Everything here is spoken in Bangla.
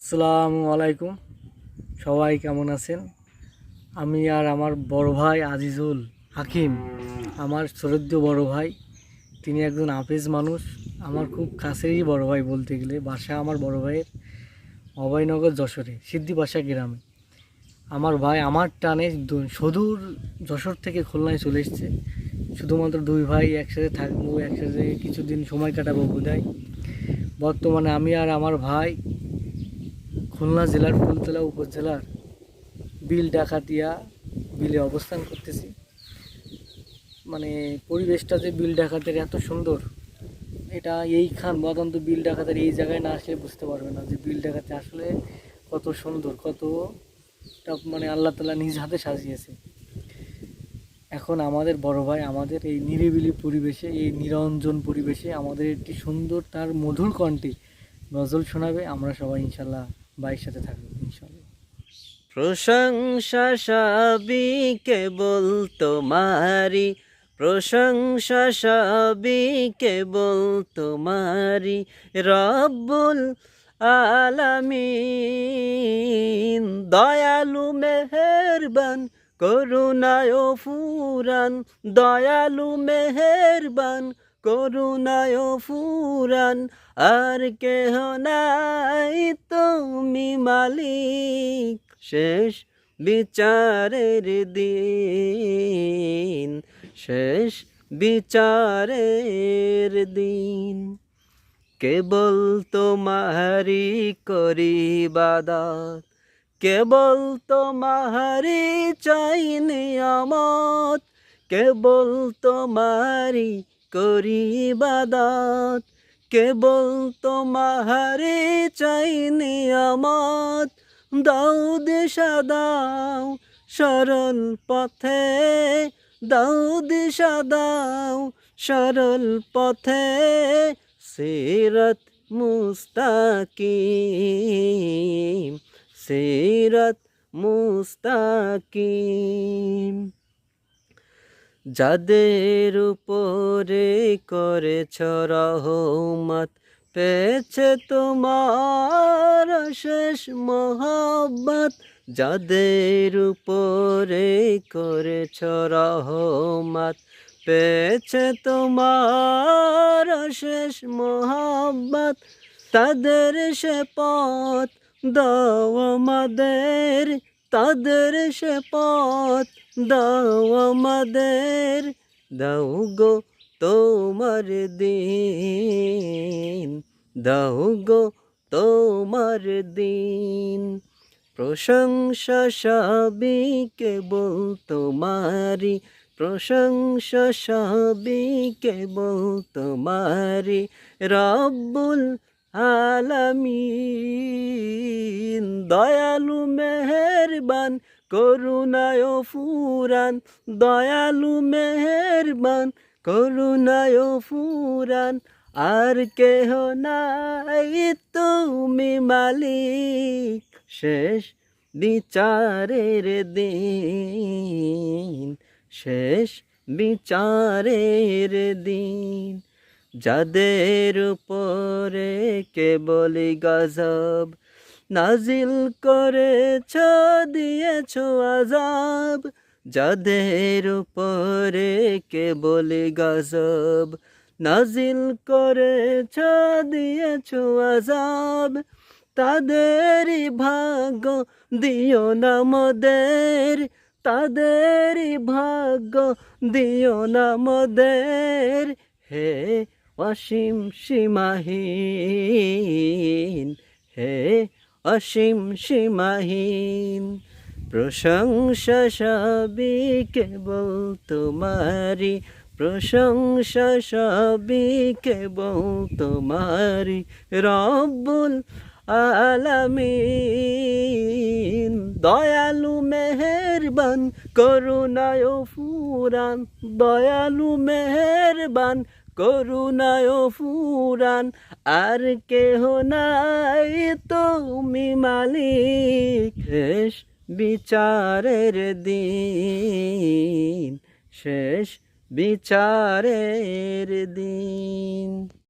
আসসালামু আলাইকুম। সবাই কেমন আছেন? আমি আর আমার বড় ভাই আজিজুল হাকিম, আমার শ্রদ্ধেয় বড় ভাই, তিনি একজন হাফেজ মানুষ। আমার খুব কাছেরই বড় ভাই বলতে গেলে। বাসা আমার বড় ভাইয়ের অভয়নগর যশোরে সিদ্ধিপাশা গ্রামে। আমার ভাই আমার টানে সুদূর যশোর থেকে খুলনায় চলে এসছে। শুধুমাত্র দুই ভাই একসাথে থাকবো, একসাথে কিছুদিন সময় কাটাবো বোধহয়। বর্তমানে আমি আর আমার ভাই খুলনা জেলার ফুলতলা উপজেলার বিল ডাকাতিয়া বিলে অবস্থান করতেছি। মানে পরিবেশটা যে বিল ডাকাতের এত সুন্দর, এটা এইখান বদন্ত বিল ডাকাতের এই জায়গায় না আসলে বুঝতে পারবে না যে বিল ডাকাতে আসলে কত সুন্দর, কতটা মানে আল্লাহ তাআলা নিজ হাতে সাজিয়েছে। এখন আমাদের বড় ভাই আমাদের এই নিরিবিলি পরিবেশে, এই নিরঞ্জন পরিবেশে আমাদের একটি সুন্দর তার মধুর কণ্ঠে গজল শোনাবে। আমরা সবাই ইনশাল্লাহ ভাইয়ের সাথে থাকবো ইনশাল্লাহ। প্রশংসা সবই কেবল তোমারি, প্রশংসা সবই কেবল তোমারি, রব্বুল আলামিন। দয়ালু মেহেরবান করুণায় ফুরান, দয়ালু মেহেরবান করুণায় ফুরান। আর কেহ নাই তুমি মালিক, শেষ বিচারের দিন, শেষ বিচারের দিন। কেবল তোমারি করি ইবাদত, কেবল তোমারি চাই নিয়ামত, কেবল তোমারি করি ইবাদত, কেবল তোমারি চাই নিয়ামত। দাও দিশা দাও সরল পথে, দাও দিশা দাও সরল পথে, সিরাত মুস্তাকিম, সিরাত মুস্তাকিম। যাদের উপরে করেছ রহমত, পেয়েছে তোমার শেষ মহব্বত। যাদের উপরে করেছ রহমত, পেয়েছে তোমার শেষ মহব্বত। তাদের সে পথ দাও আমাদের, তাদের সে পথ দাও আমাদের। দাও গো তোমার দিন, দাও গো তোমার দিন। প্রশংসা সবই কেবল তোমারি, প্রশংসা সবই কেবল তোমারি, রব্বুল আলামিন। দয়ালু মেহেরবান করুণায় ফুরান, দয়ালু মেহেরবান করুণায় ফুরান। আর কেহ নাই তুমি মালিক, শেষ বিচারের দিন, শেষ বিচারের দিন। যাদের উপরে কেবলই গজব নাজিল করেছ, দিয়েছ আযাব। যাদের উপরে কেবলই গজব নাজিল করেছ, দিয়েছ আযাব। তাদেরই ভাগ্য দিও না মোদের, তাদেরই ভাগ্য দিও না মোদের। হে অসীম সীমাহীন, হে অসীম সীমাহীন। প্রশংসা সবই কেবল তোমারি, প্রশংসা সবই কেবল তোমারি, রব্বুল আলামিন। দয়ালু মেহেরবান করুণায় ফুরান, দয়ালু মেহেরবান করুণায় ফুরান। আর কেহ নাই তুমি মালিক, শেষ বিচারের দিন, শেষ বিচারের দিন।